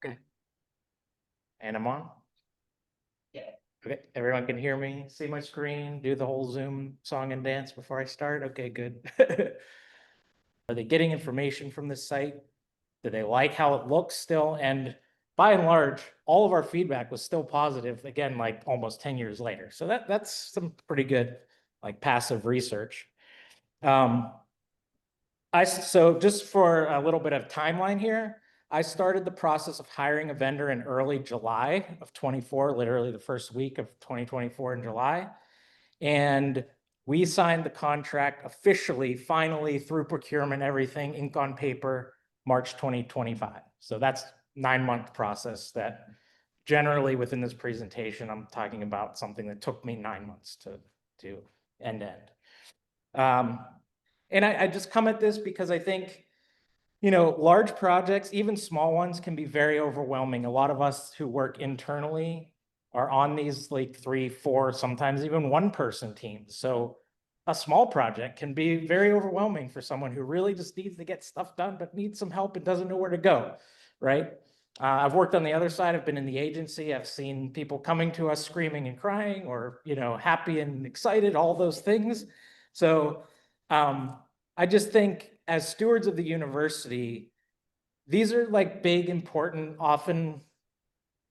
Okay. And I'm on. Yeah. Okay, everyone can hear me, see my screen, do the whole Zoom song and dance before I start. Okay, good. Are they getting information from this site? Do they like how it looks still? And by and large, all of our feedback was still positive, again, like almost 10 years later. So that's some pretty good, like passive research. Um, so just for a little bit of timeline here, I started the process of hiring a vendor in early July of 24, literally the first week of 2024 in July. And we signed the contract officially, finally through procurement, everything, ink on paper, March 2025. So that's 9-month process that generally within this presentation, I'm talking about something that took me 9 months to end to end. And I just come at this because I think, large projects, even small ones, can be very overwhelming. A lot of us who work internally are on these like 3, 4, sometimes even 1-person teams. So a small project can be very overwhelming for someone who really just needs to get stuff done, but needs some help and doesn't know where to go, right? I've worked on the other side. I've been in the agency. I've seen people coming to us screaming and crying, or, happy and excited, all those things. So I just think as stewards of the university, these are like big, important, often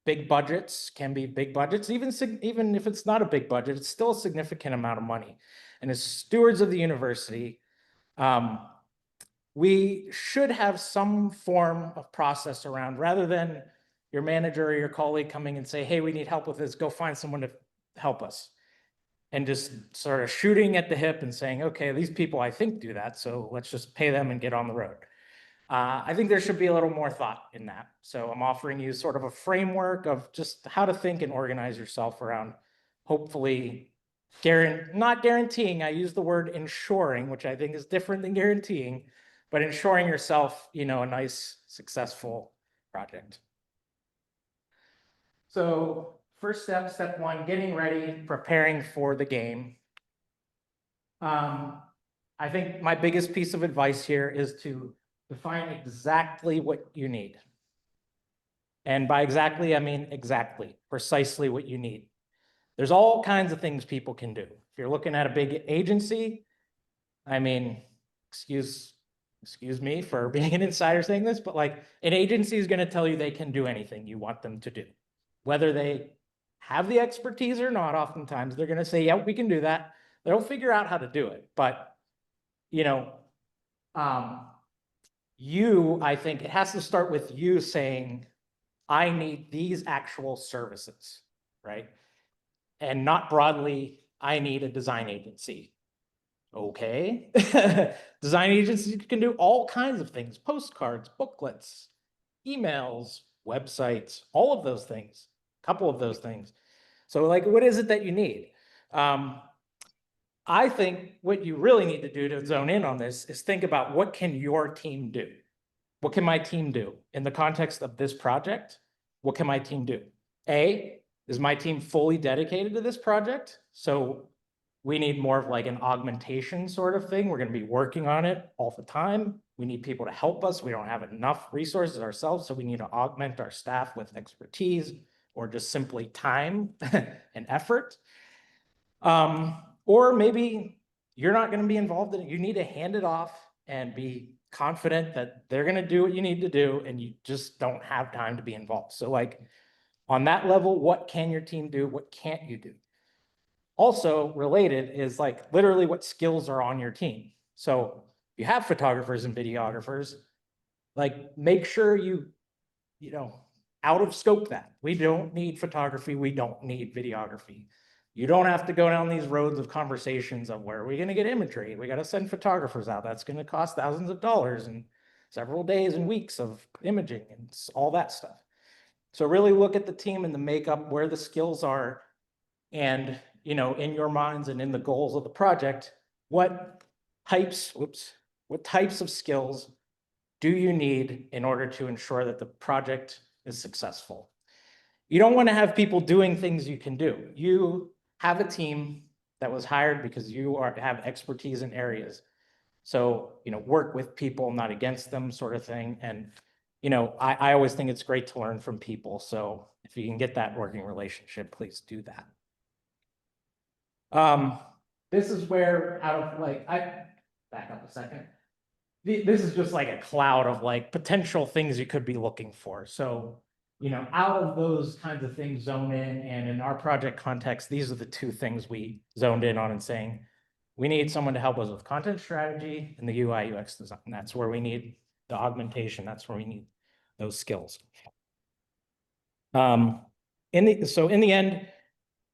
big budgets, can be big budgets. Even if it's not a big budget, it's still a significant amount of money. And as stewards of the university, we should have some form of process around, rather than your manager or your colleague coming and say, hey, we need help with this, go find someone to help us. And just sort of shooting at the hip and saying, okay, these people I think do that, so let's just pay them and get on the road. I think there should be a little more thought in that. So I'm offering you sort of a framework of just how to think and organize yourself around, hopefully, not guaranteeing, I use the word ensuring, which I think is different than guaranteeing, but ensuring yourself, a nice, successful project. So first step 1, getting ready, preparing for the game. I think my biggest piece of advice here is to define exactly what you need. And by exactly, I mean exactly, precisely what you need. There's all kinds of things people can do. If you're looking at a big agency, I mean, excuse me for being an insider saying this, but like an agency is going to tell you they can do anything you want them to do. Whether they have the expertise or not, oftentimes they're going to say, yeah, we can do that. They'll figure out how to do it. But, I think it has to start with you saying, I need these actual services, right? And not broadly, I need a design agency. Okay. Design agencies can do all kinds of things: postcards, booklets, emails, websites, all of those things, a couple of those things. So like, what is it that you need? I think what you really need to do to zone in on this is think about, what can your team do? What can my team do in the context of this project? What can my team do? A, is my team fully dedicated to this project? So we need more of like an augmentation sort of thing. We're going to be working on it all the time. We need people to help us. We don't have enough resources ourselves, so we need to augment our staff with expertise or just simply time and effort. Or maybe you're not going to be involved in it. You need to hand it off and be confident that they're going to do what you need to do, and you just don't have time to be involved. So like, on that level, what can your team do? What can't you do? Also related is like literally what skills are on your team. So you have photographers and videographers, like make sure you out of scope that. We don't need photography. We don't need videography. You don't have to go down these roads of conversations of, where are we going to get imagery? We got to send photographers out. That's going to cost thousands of dollars and several days and weeks of imaging and all that stuff. So really look at the team and the makeup, where the skills are, and, in your minds and in the goals of the project, what types of skills do you need in order to ensure that the project is successful? You don't want to have people doing things you can do. You have a team that was hired because you have expertise in areas. So, work with people, not against them, sort of thing. And I always think it's great to learn from people. So if you can get that working relationship, please do that. This is where out of I back up a second. This is just like a cloud of like potential things you could be looking for. So, out of those kinds of things, zone in, and in our project context, these are the two things we zoned in on and saying, we need someone to help us with content strategy and the UI UX design. That's where we need the augmentation. That's where we need those skills. So in the end,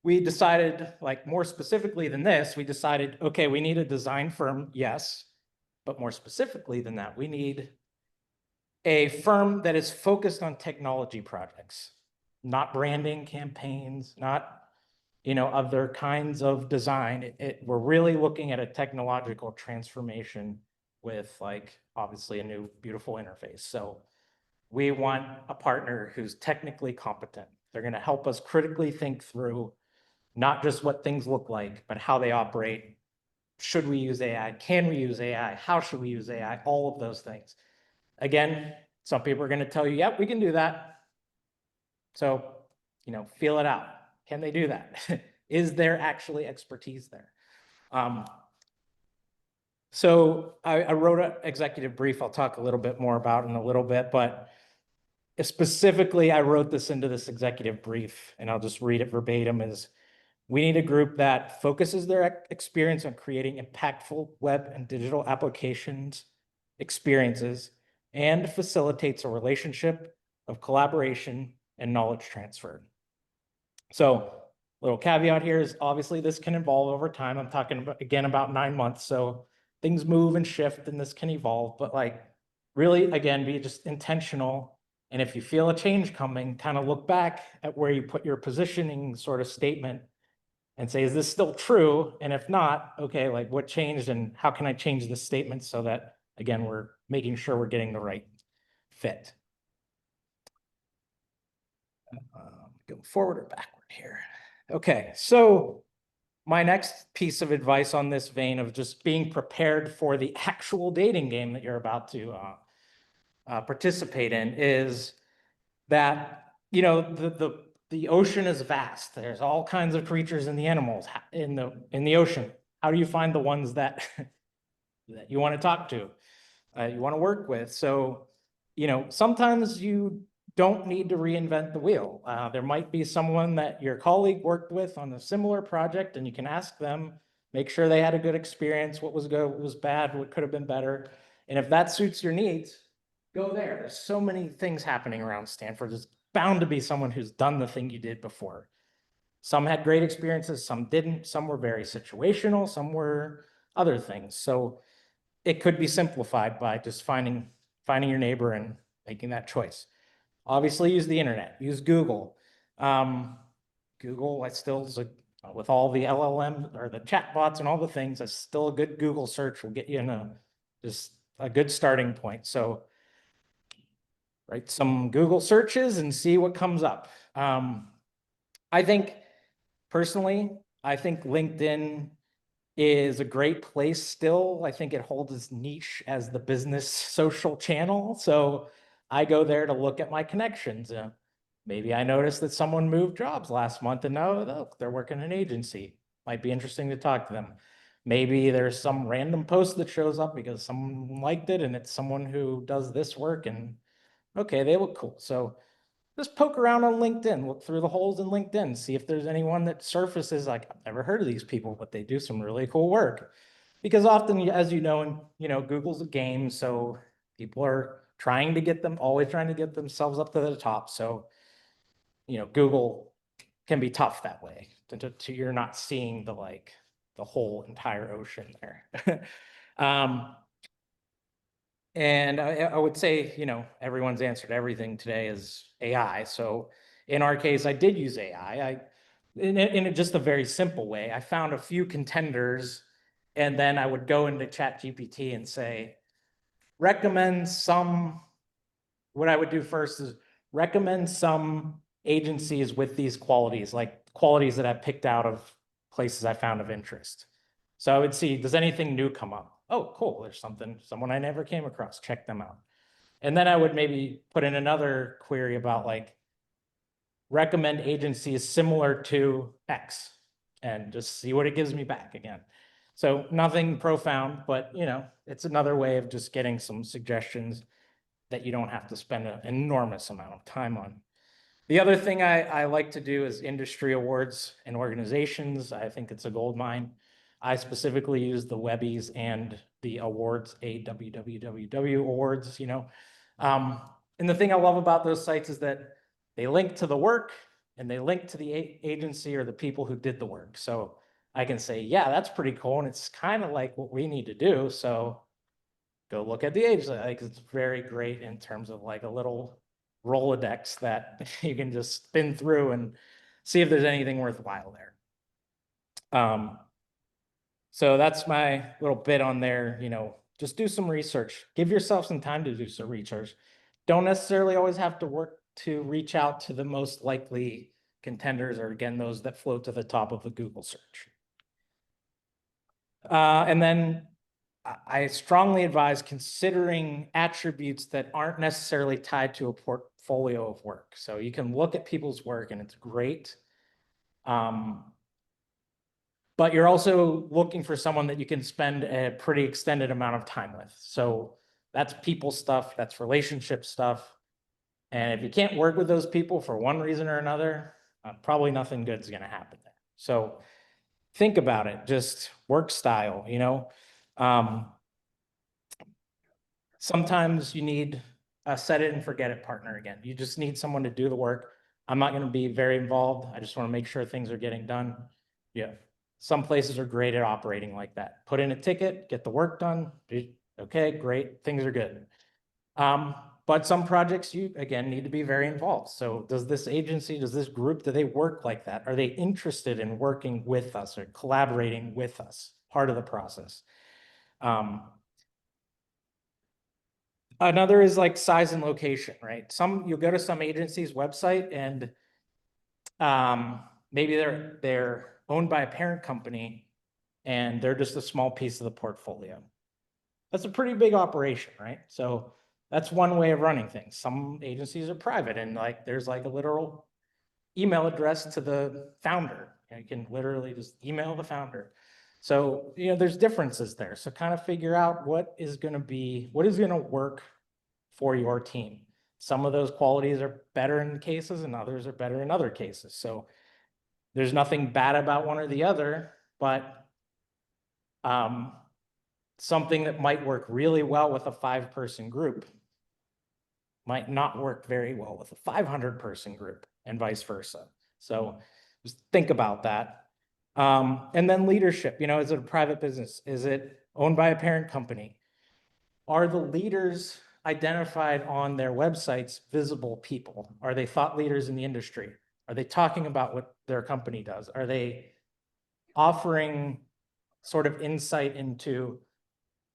we decided, like more specifically than this, we decided, okay, we need a design firm, yes, but more specifically than that, we need a firm that is focused on technology projects, not branding campaigns, not other kinds of design. We're really looking at a technological transformation with like obviously a new beautiful interface. So we want a partner who's technically competent. They're going to help us critically think through not just what things look like, but how they operate. Should we use AI? Can we use AI? How should we use AI? All of those things. Again, some people are going to tell you, yep, we can do that. So, feel it out. Can they do that? Is there actually expertise there? So I wrote an executive brief I'll talk a little bit more about in a little bit, but specifically, I wrote this into this executive brief, and I'll just read it verbatim, is we need a group that focuses their experience on creating impactful web and digital applications, experiences, and facilitates a relationship of collaboration and knowledge transfer. So, little caveat here is obviously this can evolve over time. I'm talking about, again, about 9 months. So things move and shift and this can evolve, but like really, again, be just intentional. And if you feel a change coming, kind of look back at where you put your positioning sort of statement and say, is this still true? And if not, okay, like what changed and how can I change this statement so that, again, we're making sure we're getting the right fit. Go forward or backward here. Okay, so my next piece of advice on this vein of just being prepared for the actual dating game that you're about to participate in is that, the ocean is vast. There's all kinds of creatures and the animals in the ocean. How do you find the ones that that you want to talk to, you want to work with? So, sometimes you don't need to reinvent the wheel. There might be someone that your colleague worked with on a similar project, and you can ask them, make sure they had a good experience, what was good, what was bad, what could have been better. And if that suits your needs, go there. There's so many things happening around Stanford. There's bound to be someone who's done the thing you did before. Some had great experiences, some didn't. Some were very situational, some were other things. So it could be simplified by just finding your neighbor and making that choice. Obviously, use the internet, use Google. Google, I still, with all the LLM or the chatbots and all the things, that's still a good Google search will get you in just a good starting point. So write some Google searches and see what comes up. I think personally, LinkedIn is a great place still. I think it holds its niche as the business social channel. So I go there to look at my connections. Maybe I noticed that someone moved jobs last month and now they're working an agency. Might be interesting to talk to them. Maybe there's some random post that shows up because someone liked it and it's someone who does this work and okay, they look cool. So just poke around on LinkedIn, look through the holes in LinkedIn, see if there's anyone that surfaces like, I've never heard of these people, but they do some really cool work. Because often, as you know, and Google's a game, so people are always trying to get themselves up to the top. So, Google can be tough that way. You're not seeing the whole entire ocean there. And I would say, everyone's answered everything today is AI. So in our case, I did use AI. In just a very simple way, I found a few contenders, and then I would go into ChatGPT and say, recommend some. What I would do first is recommend some agencies with these qualities, like qualities that I picked out of places I found of interest. So I would see, does anything new come up? Oh, cool, there's someone I never came across, check them out. And then I would maybe put in another query about like, recommend agencies similar to X, and just see what it gives me back again. So nothing profound, but it's another way of just getting some suggestions that you don't have to spend an enormous amount of time on. The other thing I like to do is industry awards and organizations. I think it's a gold mine. I specifically use the Webbies and the awards, AWWW awards, and the thing I love about those sites is that they link to the work and they link to the agency or the people who did the work. So I can say, yeah, that's pretty cool. And it's kind of like what we need to do. So go look at the agency. Like, it's very great in terms of like a little Rolodex that you can just spin through and see if there's anything worthwhile there. So that's my little bit on there. Just do some research. Give yourself some time to do some research. Don't necessarily always have to work to reach out to the most likely contenders, or again, those that float to the top of the Google search. And then I strongly advise considering attributes that aren't necessarily tied to a portfolio of work. So you can look at people's work and it's great. But you're also looking for someone that you can spend a pretty extended amount of time with. So that's people stuff, that's relationship stuff. And if you can't work with those people for one reason or another, probably nothing good is going to happen there. So think about it, just work style, sometimes you need a set it and forget it partner again. You just need someone to do the work. I'm not going to be very involved. I just want to make sure things are getting done. Yeah. Some places are great at operating like that. Put in a ticket, get the work done. Okay, great. Things are good. But some projects you, again, need to be very involved. So does this agency, does this group, do they work like that? Are they interested in working with us or collaborating with us? Part of the process. Another is like size and location, right? You'll go to some agency's website and maybe they're owned by a parent company and they're just a small piece of the portfolio. That's a pretty big operation, right? So that's one way of running things. Some agencies are private and like there's like a literal email address to the founder. You can literally just email the founder. So, there's differences there. So kind of figure out what is going to work for your team. Some of those qualities are better in cases and others are better in other cases. So there's nothing bad about one or the other, but something that might work really well with a 5-person group might not work very well with a 500-person group and vice versa. So just think about that. And then leadership, is it a private business? Is it owned by a parent company? Are the leaders identified on their websites visible people? Are they thought leaders in the industry? Are they talking about what their company does? Are they offering sort of insight into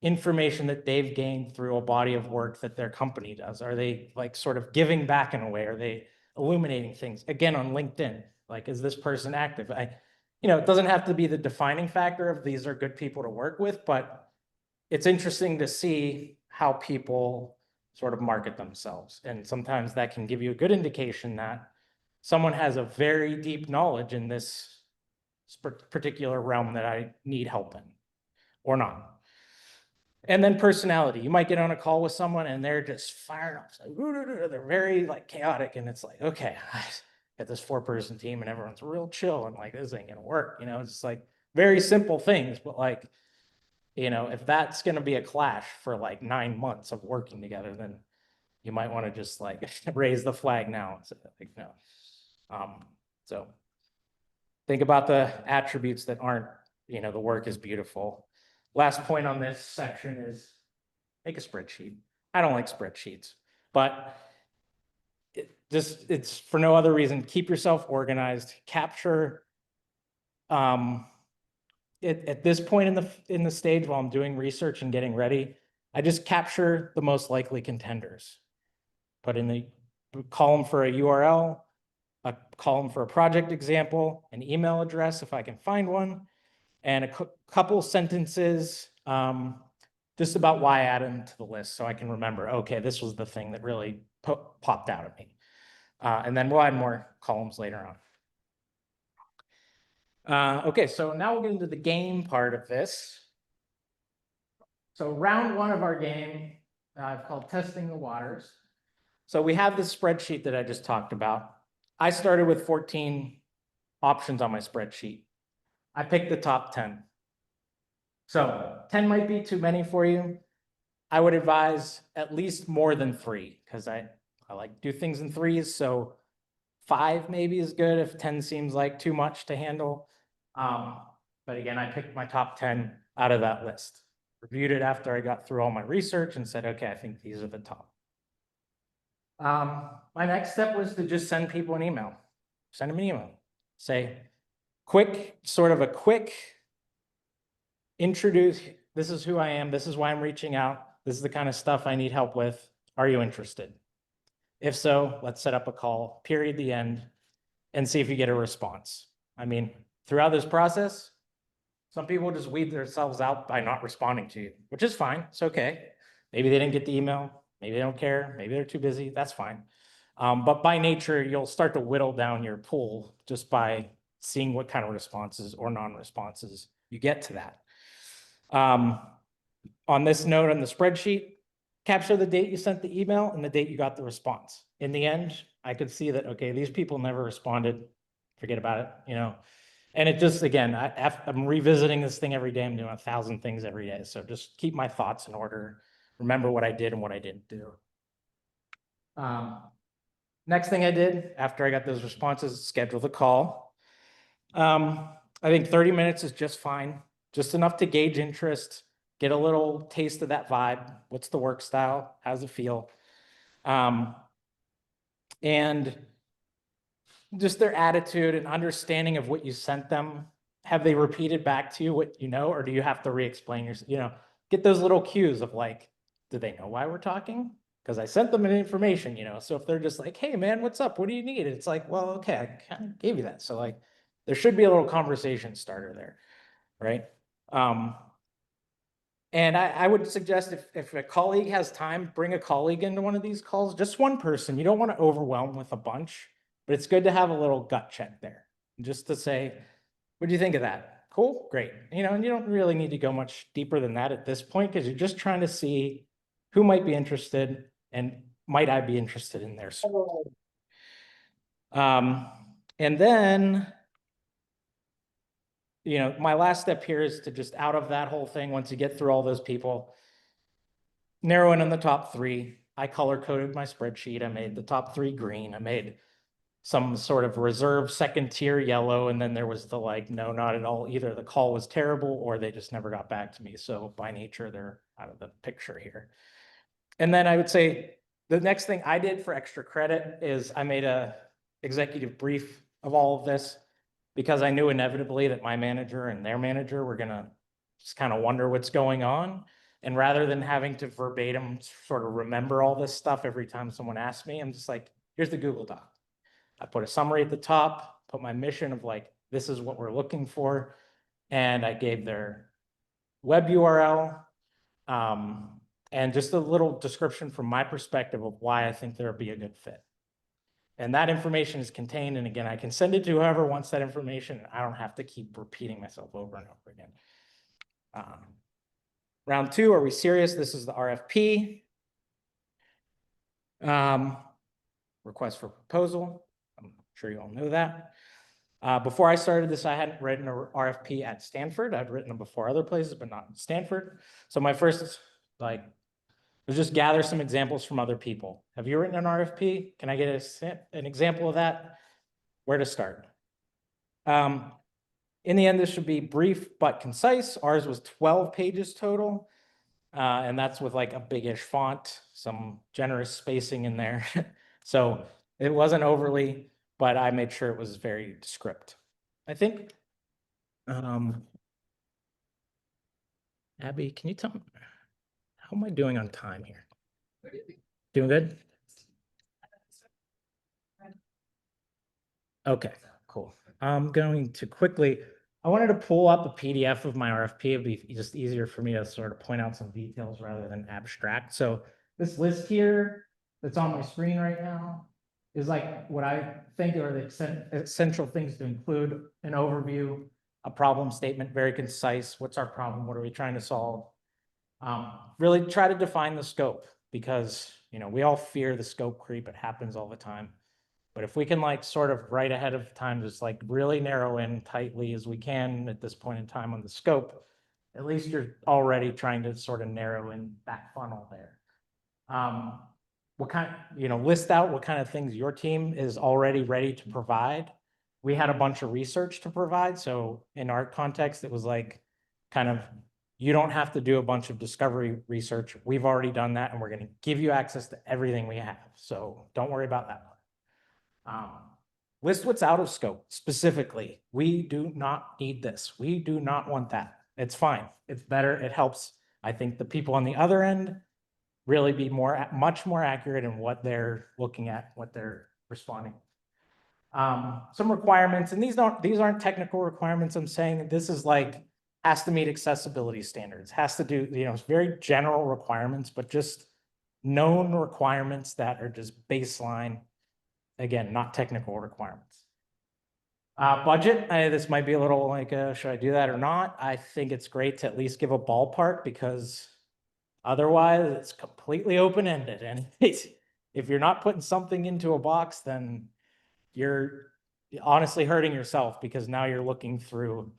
information that they've gained through a body of work that their company does? Are they like sort of giving back in a way? Are they illuminating things? Again, on LinkedIn, like, is this person active? It doesn't have to be the defining factor of these are good people to work with, but it's interesting to see how people sort of market themselves. And sometimes that can give you a good indication that someone has a very deep knowledge in this particular realm that I need help in or not. And then personality. You might get on a call with someone and they're just fired up. It's like, they're very like chaotic. And it's like, okay, I got this 4-person team and everyone's real chill. And like, this ain't gonna work. It's just like very simple things, but like, if that's going to be a clash for like 9 months of working together, then you might want to just like raise the flag now. So, like, no. So think about the attributes that aren't, the work is beautiful. Last point on this section is make a spreadsheet. I don't like spreadsheets, but it's for no other reason. Keep yourself organized, capture, at this point in the stage while I'm doing research and getting ready, I just capture the most likely contenders. Put in the column for a URL, a column for a project example, an email address if I can find one, and a couple sentences to just about why I added them to the list so I can remember, okay, this was the thing that really popped out at me. And then we'll add more columns later on. Okay, so now we'll get into the game part of this. So round one of our game, I've called testing the waters. So we have this spreadsheet that I just talked about. I started with 14 options on my spreadsheet. I picked the top 10. So 10 might be too many for you. I would advise at least more than 3 because I like do things in threes. So 5 maybe is good if 10 seems like too much to handle. But again, I picked my top 10 out of that list. Reviewed it after I got through all my research and said, okay, I think these are the top. My next step was to just send people an email. Send them an email. Say, sort of a quick introduce, this is who I am, this is why I'm reaching out, this is the kind of stuff I need help with. Are you interested? If so, let's set up a call, period, the end, and see if you get a response. I mean, throughout this process, some people just weed themselves out by not responding to you, which is fine. It's okay. Maybe they didn't get the email. Maybe they don't care. Maybe they're too busy. That's fine. But by nature, you'll start to whittle down your pool just by seeing what kind of responses or non-responses you get to that. On this note on the spreadsheet, capture the date you sent the email and the date you got the response. In the end, I could see that, okay, these people never responded. Forget about it, you know. And it just, again, I'm revisiting this thing every day. I'm doing 1,000 things every day. So just keep my thoughts in order. Remember what I did and what I didn't do. Next thing I did after I got those responses, schedule the call. I think 30 minutes is just fine. Just enough to gauge interest, get a little taste of that vibe. What's the work style? How's it feel? And just their attitude and understanding of what you sent them. Have they repeated back to you what you know, or do you have to re-explain your, get those little cues of like, do they know why we're talking? Because I sent them an information, so if they're just like, hey man, what's up? What do you need? It's like, well, okay, I kind of gave you that. So like, there should be a little conversation starter there, right? And I would suggest if a colleague has time, bring a colleague into one of these calls, just one person. You don't want to overwhelm with a bunch, but it's good to have a little gut check there. Just to say, what do you think of that? Cool, great. And you don't really need to go much deeper than that at this point because you're just trying to see who might be interested and might I be interested in their school. And then, my last step here is to just out of that whole thing, once you get through all those people, narrow in on the top 3. I color coded my spreadsheet. I made the top 3 green. I made some sort of reserve second tier yellow. And then there was the like, no, not at all. Either the call was terrible or they just never got back to me. So by nature, they're out of the picture here. And then I would say the next thing I did for extra credit is I made a executive brief of all of this because I knew inevitably that my manager and their manager were going to just kind of wonder what's going on. And rather than having to verbatim sort of remember all this stuff every time someone asks me, I'm just like, here's the Google Doc. I put a summary at the top, put my mission of like, this is what we're looking for. And I gave their web URL and just a little description from my perspective of why I think there'll be a good fit. And that information is contained. And again, I can send it to whoever wants that information. I don't have to keep repeating myself over and over again. Round 2, are we serious? This is the RFP. Request for proposal. I'm sure you all know that. Before I started this, I hadn't written an RFP at Stanford. I'd written them before other places, but not Stanford. So my first, was just gather some examples from other people. Have you written an RFP? Can I get an example of that? Where to start? In the end, this should be brief but concise. Ours was 12 pages total. And that's with like a big-ish font, some generous spacing in there. So it wasn't overly, but I made sure it was very descriptive. I think, Abby, can you tell me, how am I doing on time here? Doing good? Okay, cool. I'm going to quickly, I wanted to pull up a PDF of my RFP. It'd be just easier for me to sort of point out some details rather than abstract. So this list here that's on my screen right now is like what I think are the essential things to include: an overview, a problem statement, very concise. What's our problem? What are we trying to solve? Really try to define the scope, because we all fear the scope creep. It happens all the time. But if we can like sort of right ahead of time, just like really narrow in tightly as we can at this point in time on the scope, at least you're already trying to sort of narrow in that funnel there. What kind, list out what kind of things your team is already ready to provide. We had a bunch of research to provide. So in our context, it was like kind of, you don't have to do a bunch of discovery research. We've already done that, and we're going to give you access to everything we have. So don't worry about that. List what's out of scope specifically. We do not need this. We do not want that. It's fine. It's better. It helps, I think, the people on the other end really be much more accurate in what they're looking at, what they're responding. Some requirements, and these aren't technical requirements. I'm saying this is like, has to meet accessibility standards, has to do, it's very general requirements, but just known requirements that are just baseline. Again, not technical requirements. Budget, this might be a little like, should I do that or not? I think it's great to at least give a ballpark, because otherwise it's completely open-ended. And if you're not putting something into a box, then you're honestly hurting yourself, because now you're looking through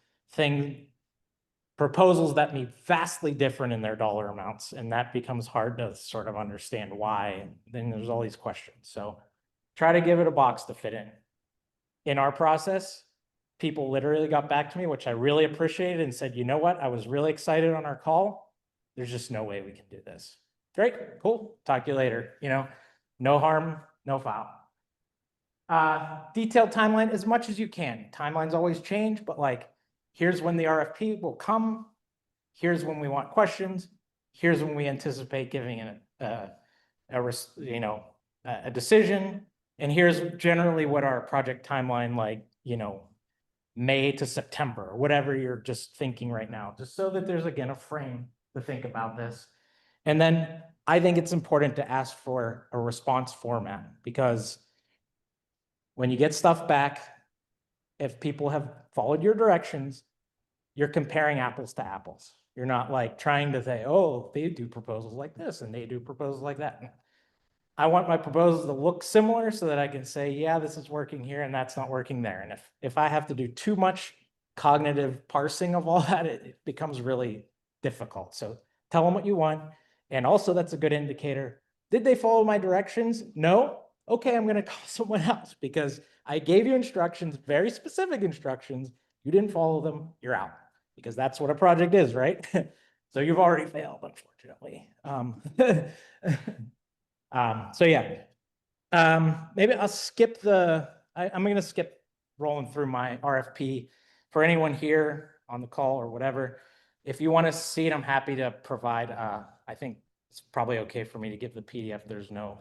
proposals that be vastly different in their dollar amounts. And that becomes hard to sort of understand why. And then there's all these questions. So try to give it a box to fit in. In our process, people literally got back to me, which I really appreciated, and said, you know what? I was really excited on our call. There's just no way we can do this. Great, cool. Talk to you later. No harm, no foul. Detailed timeline as much as you can. Timelines always change, but like, here's when the RFP will come. Here's when we want questions. Here's when we anticipate giving a decision. And here's generally what our project timeline, like, May to September, or whatever you're just thinking right now, just so that there's, again, a frame to think about this. And then I think it's important to ask for a response format, because when you get stuff back, if people have followed your directions, you're comparing apples to apples. You're not like trying to say, oh, they do proposals like this and they do proposals like that. I want my proposals to look similar so that I can say, yeah, this is working here and that's not working there. And if I have to do too much cognitive parsing of all that, it becomes really difficult. So tell them what you want. And also, that's a good indicator. Did they follow my directions? No? Okay, I'm going to call someone else, because I gave you instructions, very specific instructions. You didn't follow them, you're out, because that's what a project is, right? So you've already failed, unfortunately. So yeah, maybe I'll skip I'm going to skip rolling through my RFP for anyone here on the call or whatever. If you want to see it, I'm happy to provide. I think it's probably okay for me to give the PDF. There's no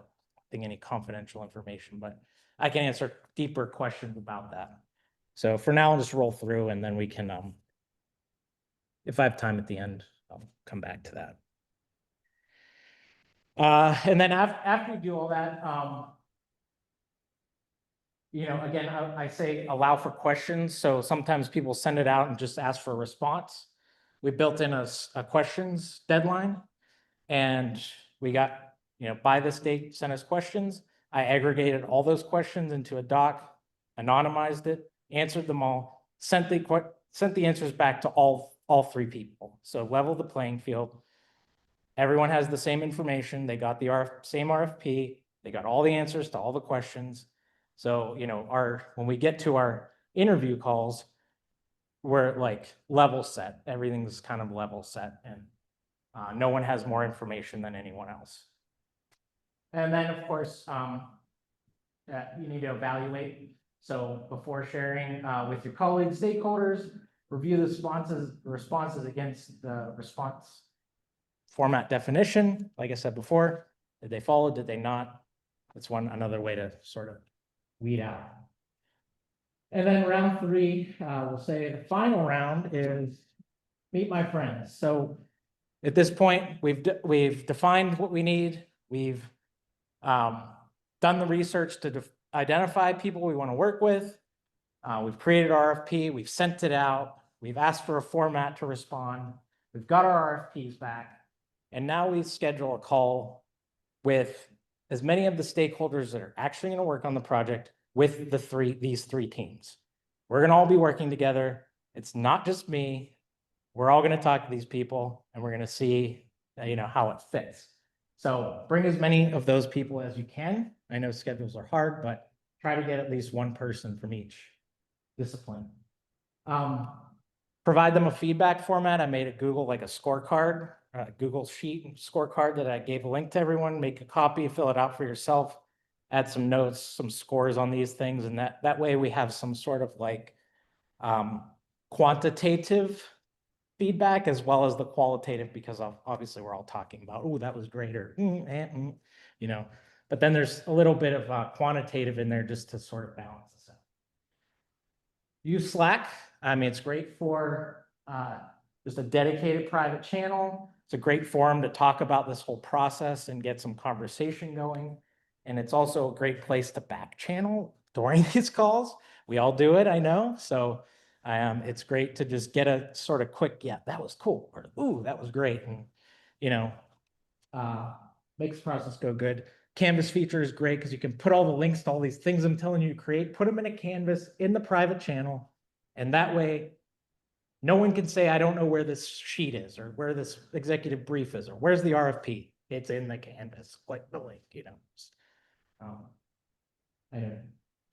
thing, any confidential information, but I can answer deeper questions about that. So for now, I'll just roll through, and then we can, if I have time at the end, I'll come back to that. And then after you do all that, again, I say allow for questions. So sometimes people send it out and just ask for a response. We built in a questions deadline, and we got, by this date, send us questions. I aggregated all those questions into a doc, anonymized it, answered them all, sent the answers back to all three people. So level the playing field. Everyone has the same information. They got the same RFP. They got all the answers to all the questions. So, when we get to our interview calls, we're like level set. Everything's kind of level set, and no one has more information than anyone else. And then, of course, you need to evaluate. So before sharing with your colleagues, stakeholders, review the responses against the response format definition. Like I said before, did they follow? Did they not? That's another way to sort of weed out. And then round three, we'll say the final round is meet my friends. So at this point, we've defined what we need. We've done the research to identify people we want to work with. We've created RFP. We've sent it out. We've asked for a format to respond. We've got our RFPs back. And now we schedule a call with as many of the stakeholders that are actually going to work on the project with these three teams. We're going to all be working together. It's not just me. We're all going to talk to these people and we're going to see, how it fits. So bring as many of those people as you can. I know schedules are hard, but try to get at least one person from each discipline. Provide them a feedback format. I made a Google, like a scorecard, Google Sheet scorecard that I gave a link to everyone. Make a copy, fill it out for yourself, add some notes, some scores on these things. And that way we have some sort of like quantitative feedback as well as the qualitative, because obviously we're all talking about, oh, that was great, or but then there's a little bit of quantitative in there just to sort of balance this out. Use Slack. I mean, it's great for just a dedicated private channel. It's a great forum to talk about this whole process and get some conversation going. And it's also a great place to back channel during these calls. We all do it, I know. So it's great to just get a sort of quick, yeah, that was cool, or ooh, that was great. And, makes the process go good. Canvas feature is great because you can put all the links to all these things I'm telling you to create, put them in a canvas in the private channel. And that way, no one can say, I don't know where this sheet is, or where this executive brief is, or where's the RFP. It's in the canvas, click the link, I know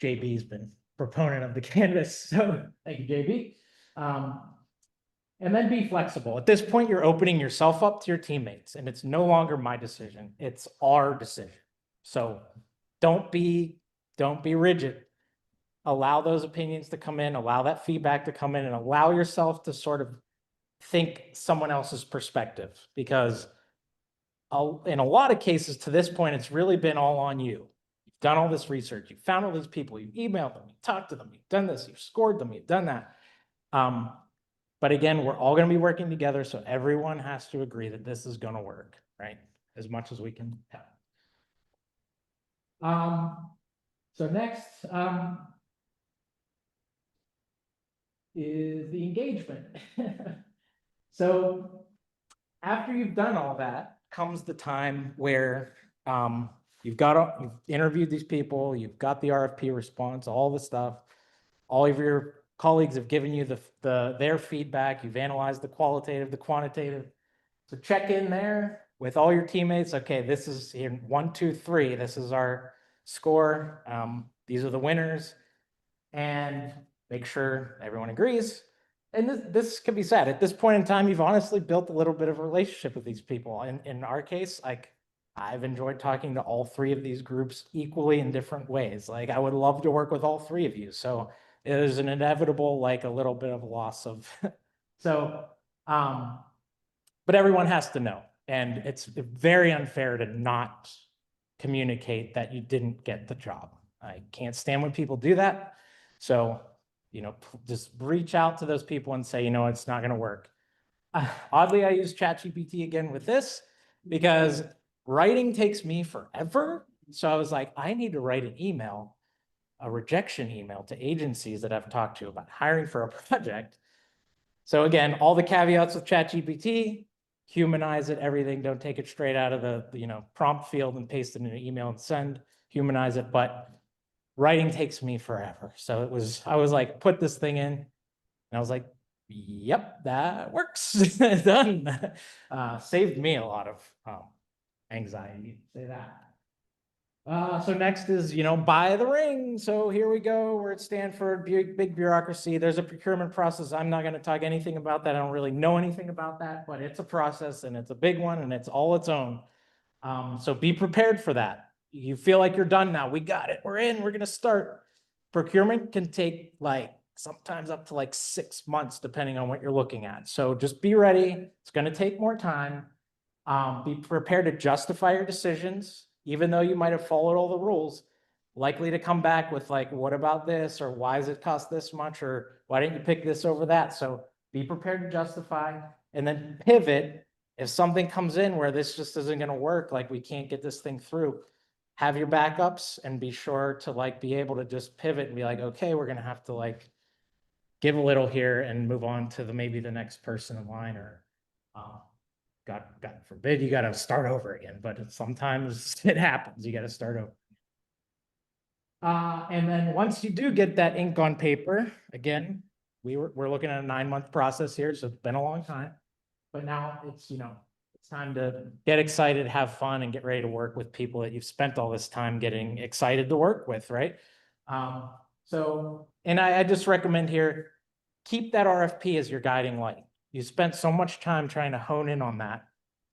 JB's been proponent of the canvas, so thank you, JB. And then be flexible. At this point, you're opening yourself up to your teammates, and it's no longer my decision, it's our decision. So don't be rigid. Allow those opinions to come in, allow that feedback to come in, and allow yourself to sort of think someone else's perspective, because in a lot of cases to this point, it's really been all on you. You've done all this research, you've found all these people, you've emailed them, you've talked to them, you've done this, you've scored them, you've done that. But again, we're all going to be working together, so everyone has to agree that this is going to work, right? As much as we can have. So next is the engagement. So after you've done all that comes the time where you've interviewed these people, you've got the RFP response, all the stuff, all of your colleagues have given you their feedback, you've analyzed the qualitative, the quantitative. So check in there with all your teammates. Okay, this is in 1, 2, 3. This is our score. These are the winners, and make sure everyone agrees. And this can be said at this point in time, you've honestly built a little bit of a relationship with these people. In our case, like, I've enjoyed talking to all three of these groups equally in different ways. Like, I would love to work with all three of you. So there's an inevitable, like, a little bit of loss of so but everyone has to know, and it's very unfair to not communicate that you didn't get the job. I can't stand when people do that. So just reach out to those people and say, it's not going to work. Oddly, I use ChatGPT again with this because writing takes me forever. So I was like, I need to write an email, a rejection email to agencies that I've talked to about hiring for a project. So again, all the caveats with ChatGPT, humanize it, everything. Don't take it straight out of the prompt field and paste it in an email and send. Humanize it, but writing takes me forever. So I was like, put this thing in, and I was like, yep, that works. Done. Saved me a lot of anxiety, say that. So next is, buy the ring. So here we go. We're at Stanford, big bureaucracy. There's a procurement process. I'm not going to talk anything about that. I don't really know anything about that, but it's a process, and it's a big one, and it's all its own. So be prepared for that. You feel like you're done now. We got it. We're in. We're going to start. Procurement can take sometimes up to 6 months, depending on what you're looking at. So just be ready. It's going to take more time. Be prepared to justify your decisions, even though you might have followed all the rules. likely to come back with like, what about this? Or why does it cost this much? Or why didn't you pick this over that? So be prepared to justify and then pivot. If something comes in where this just isn't going to work, like we can't get this thing through, have your backups and be sure to like be able to just pivot and be like, okay, we're going to have to like give a little here and move on to maybe the next person in line, or God forbid you got to start over again. But sometimes it happens. You got to start over. And then once you do get that ink on paper, again, we're looking at a 9-month process here, so it's been a long time. But now it's, it's time to get excited, have fun, and get ready to work with people that you've spent all this time getting excited to work with, right? And I just recommend here, keep that RFP as your guiding light. You spent so much time trying to hone in on that.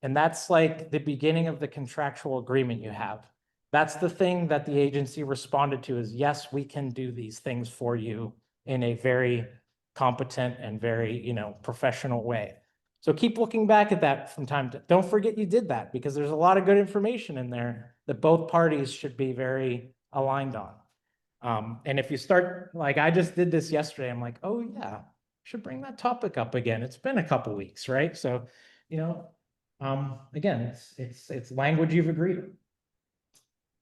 And that's like the beginning of the contractual agreement you have. That's the thing that the agency responded to is, yes, we can do these things for you in a very competent and very, professional way. So keep looking back at that from time to, don't forget you did that, because there's a lot of good information in there that both parties should be very aligned on. And if you start, like I just did this yesterday, I'm like, oh yeah, should bring that topic up again. It's been a couple weeks, right? So, again, it's language you've agreed on.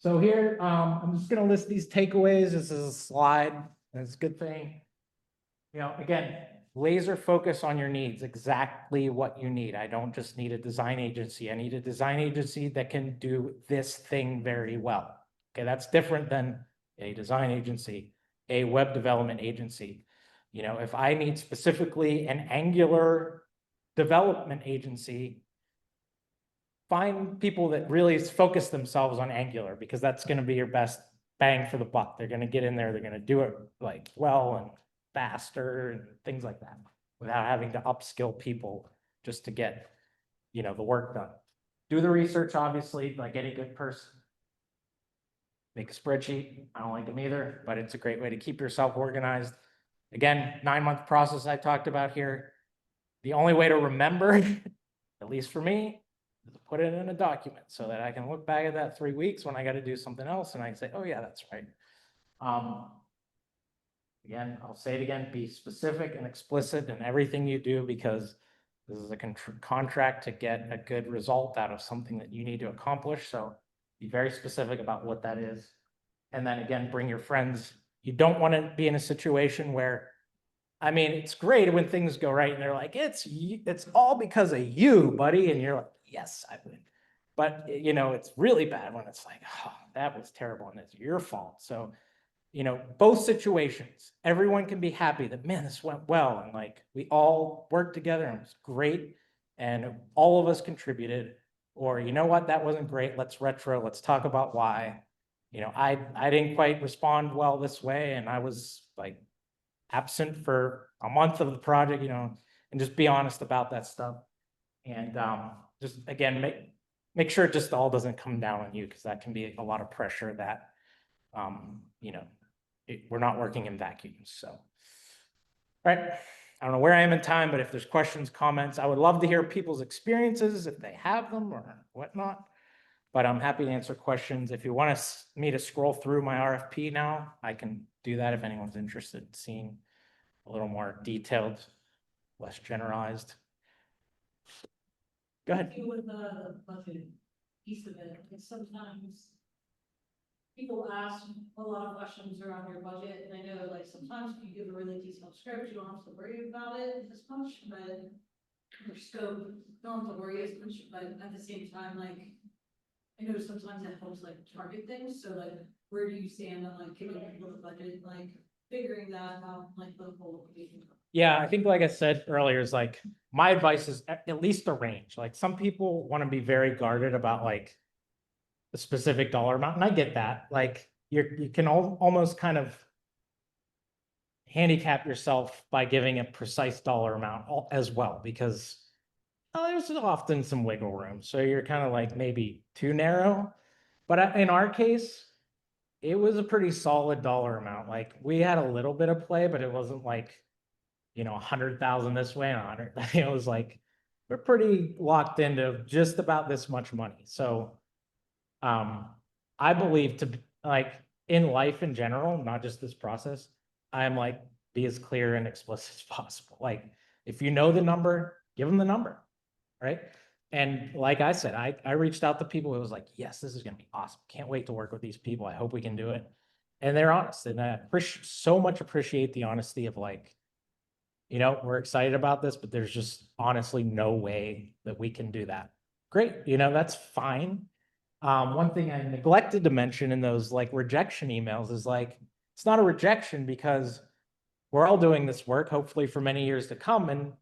So here, I'm just gonna list these takeaways. This is a slide, and it's a good thing. Again, laser focus on your needs, exactly what you need. I don't just need a design agency. I need a design agency that can do this thing very well. Okay, that's different than a design agency, a web development agency. If I need specifically an Angular development agency, find people that really focus themselves on Angular, because that's going to be your best bang for the buck. They're going to get in there, they're going to do it like well and faster and things like that, without having to upskill people just to get, the work done. Do the research, obviously, like any good person. Make a spreadsheet. I don't like them either, but it's a great way to keep yourself organized. Again, 9-month process I talked about here. The only way to remember, at least for me, is to put it in a document so that I can look back at that 3 weeks when I got to do something else and I can say, oh yeah, that's right. Again, I'll say it again, be specific and explicit in everything you do, because this is a contract to get a good result out of something that you need to accomplish. So be very specific about what that is. And then again, bring your friends. You don't want to be in a situation where, it's great when things go right and they're like, it's all because of you, buddy. And you're like, yes, I would. But, it's really bad when it's like, oh, that was terrible and it's your fault. So, both situations, everyone can be happy that, man, this went well. And like, we all worked together and it was great. And all of us contributed. Or, you know what, that wasn't great. Let's retro. Let's talk about why. I didn't quite respond well this way. And I was like absent for a month of the project, and just be honest about that stuff. And just, again, make sure it just all doesn't come down on you, because that can be a lot of pressure that, we're not working in vacuums. So, all right. I don't know where I am in time, but if there's questions, comments, I would love to hear people's experiences if they have them or whatnot. But I'm happy to answer questions. If you want me to scroll through my RFP now, I can do that if anyone's interested in seeing a little more detailed, less generalized. Go ahead. With the budget piece of it, because sometimes people ask a lot of questions around your budget, and I know like sometimes if you give a really detailed script, you don't have to worry about it as much, but your scope, you don't have to worry as much, but at the same time, like, I know sometimes it helps like target things, so like, where do you stand on like giving people the budget, like figuring that out, like the whole equation? Yeah, I think, like I said earlier, is like, my advice is at least a range. Like, some people want to be very guarded about like a specific dollar amount, and I get that. Like, you can almost kind of handicap yourself by giving a precise dollar amount as well, because there's often some wiggle room. So you're kind of like maybe too narrow. But in our case, it was a pretty solid dollar amount. Like, we had a little bit of play, but it wasn't like, 100,000 this way and 100. It was like, we're pretty locked into just about this much money. So, I believe, to like, in life in general, not just this process, I'm like, be as clear and explicit as possible. Like, if you know the number, give them the number, right? And like I said, I reached out to people who was like, yes, this is gonna be awesome. Can't wait to work with these people. I hope we can do it. And they're honest. And I so much appreciate the honesty of like, we're excited about this, but there's just honestly no way that we can do that. Great, that's fine. One thing I neglected to mention in those like rejection emails is like, it's not a rejection because we're all doing this work, hopefully for many years to come. And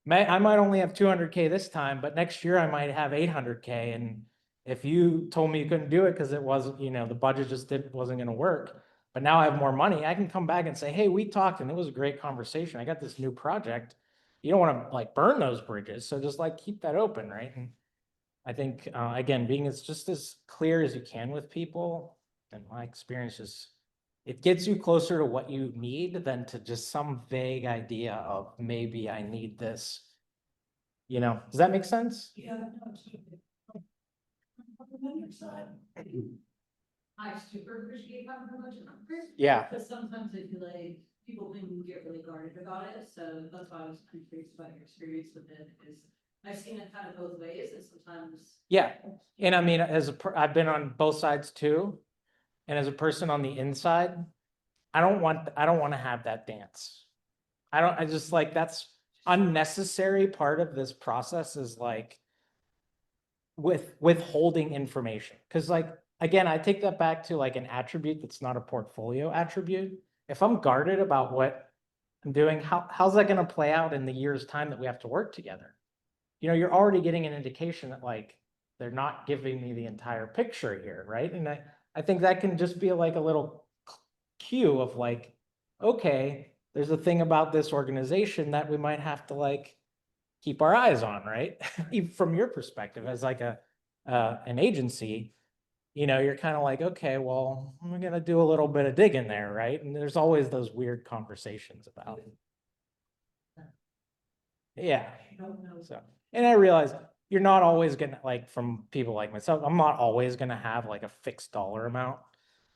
I might only have 200K this time, but next year I might have 800K. And if you told me you couldn't do it because it wasn't, the budget just wasn't going to work, but now I have more money, I can come back and say, hey, we talked and it was a great conversation. I got this new project. You don't want to like burn those bridges. So just like keep that open, right? And I think, again, being just as clear as you can with people, and my experience is it gets you closer to what you need than to just some vague idea of maybe I need this. Does that make sense? Yeah, no, absolutely. On the vendor side, I super appreciate having a budget number. Yeah. Because sometimes I feel like people can get really guarded about it, so that's why I was kind of curious about your experience with it, because I've seen it kind of both ways, and sometimes. Yeah, and I mean, I've been on both sides too, and as a person on the inside, I don't want to have that dance. I just like, that's unnecessary part of this process is like withholding information. Cause like, again, I take that back to like an attribute that's not a portfolio attribute. If I'm guarded about what I'm doing, how's that going to play out in the year's time that we have to work together? You're already getting an indication that like, they're not giving me the entire picture here, right? And I think that can just be like a little cue of like, okay, there's a thing about this organization that we might have to like keep our eyes on, right? Even from your perspective as like an agency, you're kind of like, okay, well, I'm gonna do a little bit of digging there, right? And there's always those weird conversations about it. Yeah. So, and I realize you're not always gonna like, from people like myself, I'm not always gonna have like a fixed dollar amount,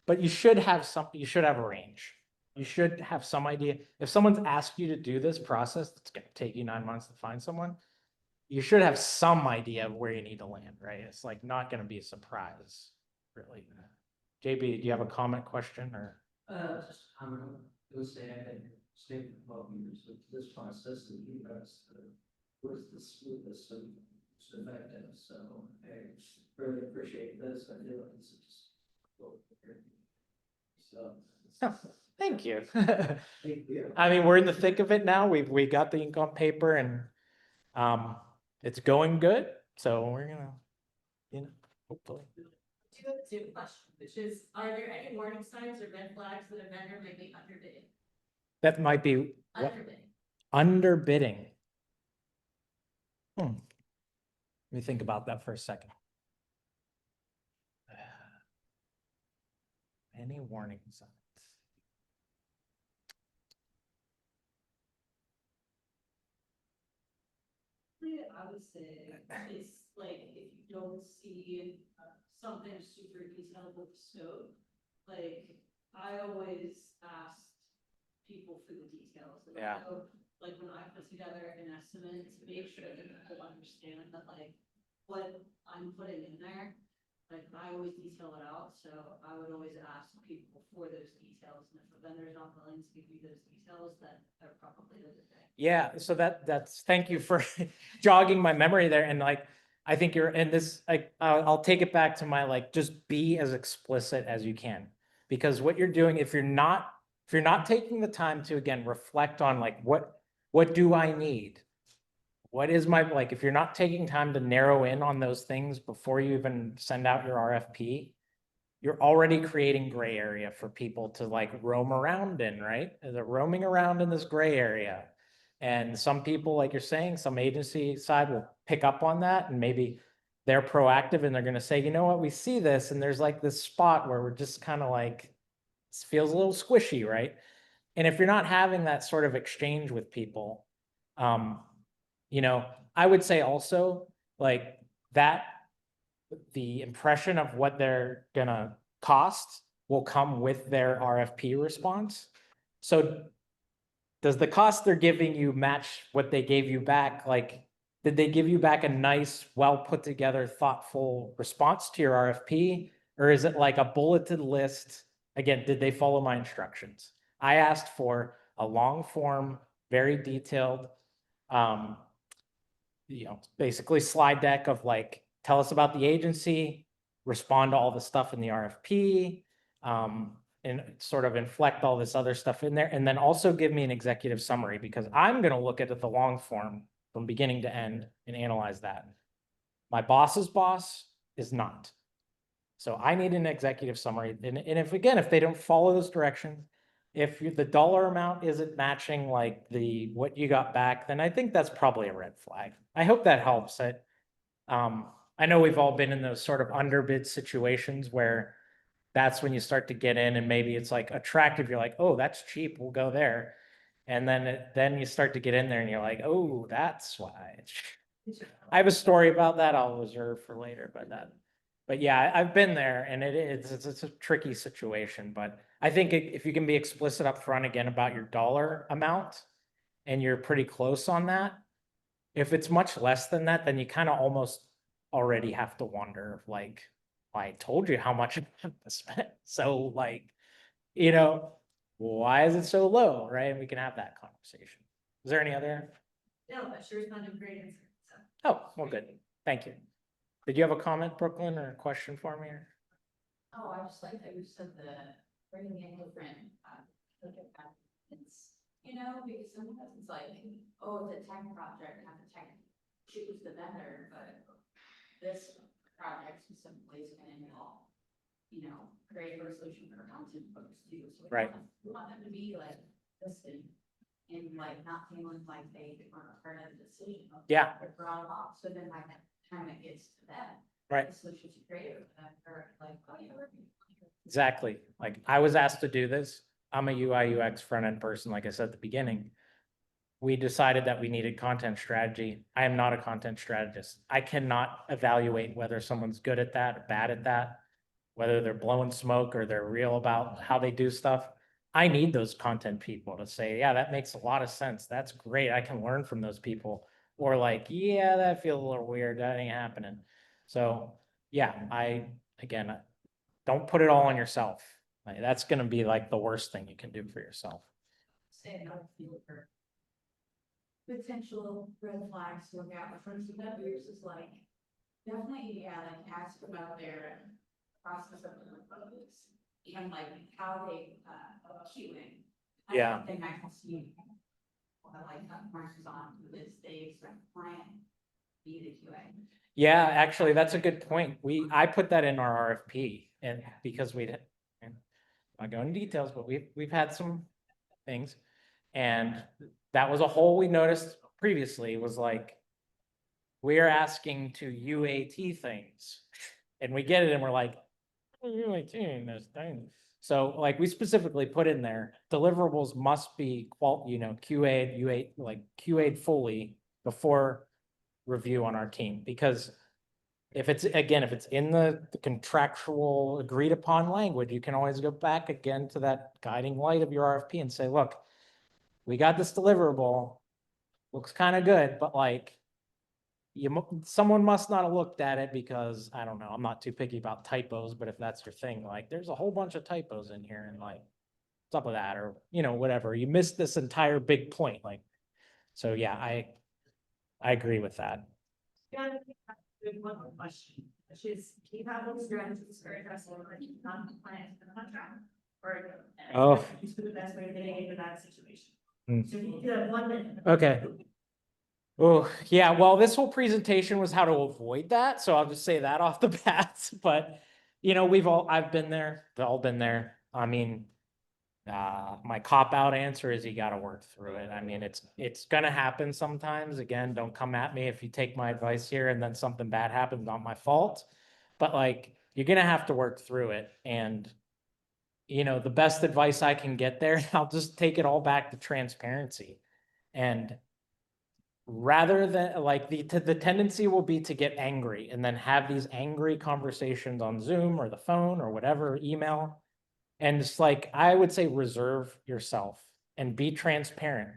but you should have you should have a range. You should have some idea. If someone's asked you to do this process, that's gonna take you 9 months to find someone, you should have some idea of where you need to land, right? It's like not gonna be a surprise, really. JB, do you have a comment, question, or? Just a comment. It was saying I had stayed for 12 years with this process that you guys was the smoothest and most effective. So I really appreciate this. I feel like it's just so. Oh, thank you. Thank you. I mean, we're in the thick of it now. We got the ink on paper and it's going good. So we're gonna, hopefully. Do have a two question, which is, are there any warning signs or red flags that a vendor might be underbidding? That might be what? Underbidding. Let me think about that for a second. Any warning signs? I would say it's like if you don't see something super detailed with the scope, like I always ask people for the details. And Yeah. I know, like when I put together an estimate to make sure that people understand that like what I'm putting in there, like I always detail it out. So I would always ask people for those details. And if the vendor's not willing to give you those details, then they're probably the good thing. Yeah, so that's thank you for jogging my memory there. And like, I think you're in this, I'll take it back to my like, just be as explicit as you can. Because what you're doing, if you're not taking the time to, again, reflect on like, what do I need? What is my, like, if you're not taking time to narrow in on those things before you even send out your RFP, you're already creating gray area for people to like roam around in, right? They're roaming around in this gray area. And some people, like you're saying, some agency side will pick up on that and maybe they're proactive and they're going to say, you know what, we see this and there's like this spot where we're just kind of like, it feels a little squishy, right? And if you're not having that sort of exchange with people, I would say also like that the impression of what they're gonna cost will come with their RFP response. So does the cost they're giving you match what they gave you back? Like, did they give you back a nice, well put together, thoughtful response to your RFP? Or is it like a bulleted list? Again, did they follow my instructions? I asked for a long form, very detailed, basically slide deck of like, tell us about the agency, respond to all the stuff in the RFP, and sort of inflect all this other stuff in there, and then also give me an executive summary, because I'm gonna look at it the long form from beginning to end and analyze that. My boss's boss is not. So I need an executive summary, and if, again, if they don't follow those directions, if the dollar amount isn't matching like what you got back, then I think that's probably a red flag. I hope that helps. I know we've all been in those sort of underbid situations where that's when you start to get in, and maybe it's like attractive. You're like, oh, that's cheap, we'll go there. And then you start to get in there and you're like, oh, that's why. I have a story about that I'll reserve for later, but yeah, I've been there, and it's a tricky situation. But I think if you can be explicit up front again about your dollar amount, and you're pretty close on that, if it's much less than that, then you kind of almost already have to wonder, like, I told you how much I have to spend. So like, why is it so low, right? And we can have that conversation. Is there any other? No, but sure, it's not a great answer, so. Oh, well, good. Thank you. Did you have a comment, Brooklyn, or a question for me? Oh, I just like that you said bringing in different, like, it's, because sometimes it's like, oh, it's a tech project, have the tech choose the vendor, but this project specifically is gonna involve, create a solution for content folks too. So Right. We want them to be like listening and like not feeling like they are part of the decision. Yeah. They're brought off, so then by the time it gets to them. Right. The solutions are created for them, or like, oh yeah, we're. Exactly. Like, I was asked to do this. I'm a UI UX front end person, like I said at the beginning. We decided that we needed content strategy. I am not a content strategist. I cannot evaluate whether someone's good at that or bad at that, whether they're blowing smoke or they're real about how they do stuff. I need those content people to say, yeah, that makes a lot of sense. That's great. I can learn from those people. Or like, yeah, that feels a little weird. That ain't happening. So yeah, again, don't put it all on yourself. Like, that's going to be like the worst thing you can do for yourself. Say another field for potential red flags to look out for some vendors is like, definitely, yeah, like ask about their process of the photos and like how they queuing. Yeah. One thing I can see, what I like that Mark is on is they expect client be the QA. Yeah, actually, that's a good point. I put that in our RFP, and because I go into details, but we've had some things. And that was a hole we noticed previously, was like, we are asking to UAT things, and we get it and we're like, UAT this thing. So like, we specifically put in there, deliverables must be QA'd, UAT, like QA'd fully before review on our team, because if it's in the contractual agreed upon language, you can always go back again to that guiding light of your RFP and say, look, we got this deliverable, looks kind of good, but like, someone must not have looked at it, because I don't know, I'm not too picky about typos, but if that's your thing, like, there's a whole bunch of typos in here, and like, what's up with that, or whatever, you missed this entire big point, like. So yeah, I agree with that. Yeah, one more question, which is, do you have those strategies for addressing like non-compliance in the contract? Or to the best way of getting into that situation? So you have 1 minute. Okay. Oh, yeah, well, this whole presentation was how to avoid that, so I'll just say that off the bat, but I've been there, they've all been there. I mean, my cop-out answer is you gotta work through it. I mean, it's gonna happen sometimes. Again, don't come at me if you take my advice here and then something bad happens, not my fault. But like, you're gonna have to work through it, and the best advice I can get there, I'll just take it all back to transparency. And rather than like, the tendency will be to get angry and then have these angry conversations on Zoom or the phone or whatever, email. And it's like, I would say reserve yourself and be transparent.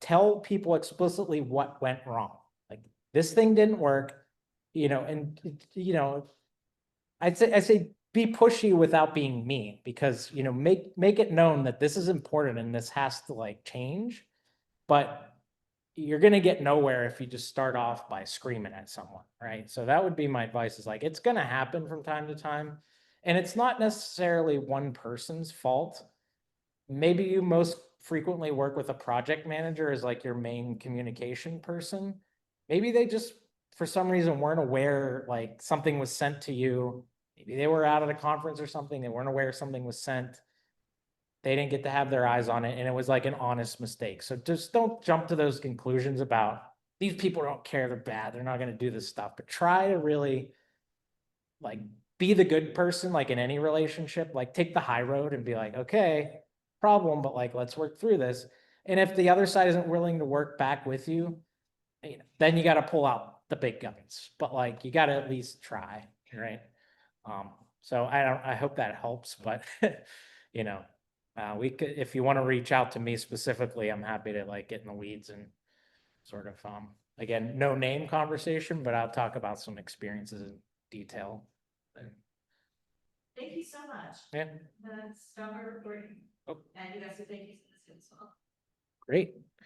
Tell people explicitly what went wrong. Like, this thing didn't work, and, I say be pushy without being mean, because, make it known that this is important and this has to like change. But you're gonna get nowhere if you just start off by screaming at someone, right? So that would be my advice, is like, it's gonna happen from time to time. And it's not necessarily one person's fault. Maybe you most frequently work with a project manager as like your main communication person. Maybe they just, for some reason, weren't aware, like something was sent to you. Maybe they were out at a conference or something, they weren't aware something was sent. They didn't get to have their eyes on it, and it was like an honest mistake. So just don't jump to those conclusions about, these people don't care, they're bad, they're not gonna do this stuff. But try to really like be the good person, like in any relationship, like take the high road and be like, okay, problem, but like, let's work through this. And if the other side isn't willing to work back with you, then you got to pull out the big guns, but like, you got to at least try, right? So I hope that helps, but we could, if you want to reach out to me specifically, I'm happy to like get in the weeds and sort of, again, no name conversation, but I'll talk about some experiences in detail. Thank you so much. Yeah, That's done our recording. Oh. And you guys, so thank you for this as well. great.